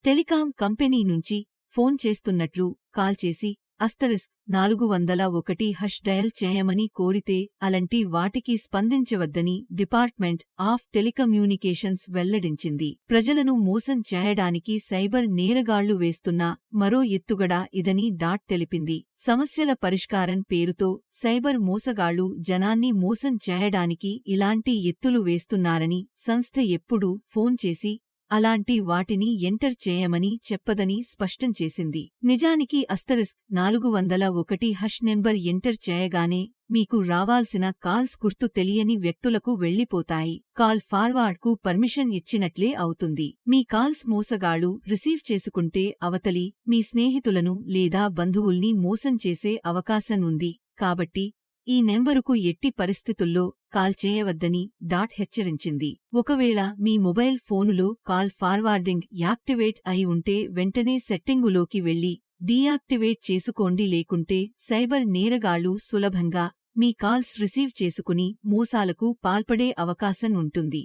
Telecom company నుంచి phone చేస్తున్నట్లు call చేసి *401# డయల్ చేయమని కోరితే అలాంటి వాటికి స్పందించవద్దని డిపార్ట్మెంట్ ఆఫ్ టెలికమ్యూనికేషన్స్ వెల్లడించింది. ప్రజలను మోసం చేయడానికి సైబర్ నేరగాళ్లు వేస్తున్న మరో ఎత్తుగడ ఇదని తెలిపింది. సమస్యల పరిష్కారం పేరుతో సైబర్ మోసగాళ్లు జనాన్ని మోసం చేయడానికి ఇలాంటి ఎత్తులు వేస్తున్నారని సంస్థ ఎప్పుడూ ఫోన్ చేసి అలాంటి వాటిని ఎంటర్ చేయమని చెప్పదని స్పష్టం చేసింది. నిజానికి *401# నెంబర్ ఎంటర్ చేయగానే మీకు రావాల్సిన కాల్స్ గుర్తు తెలియని వ్యక్తులకు వెళ్లిపోతాయి. కాల్ ఫార్వార్డ్కు పర్మిషన్ ఇచ్చినట్లే అవుతుంది. మీ కాల్స్ మోసగాళ్లు రిసీవ్ చేసుకుంటే అవతలి మీ స్నేహితులను లేదా బంధువుల్ని మోసం చేసే అవకాశం ఉంది. కాబట్టి ఈ నెంబరుకు ఎట్టి పరిస్థితుల్లో కాల్ చేయవద్దని హెచ్చరించింది. ఒకవేళ మీ మొబైల్ ఫోనులో కాల్ ఫార్వార్డింగ్ యాక్టివేట్ అయి ఉంటే వెంటనే సెట్టింగులోకి వెళ్లి డీయాక్టివేట్ చేసుకోండి. లేకుంటే సైబర్ నేరగాళ్లు సులభంగా మీ కాల్స్ రిసీవ్ చేసుకుని మోసాలకు పాల్పడే అవకాశం ఉంటుంది.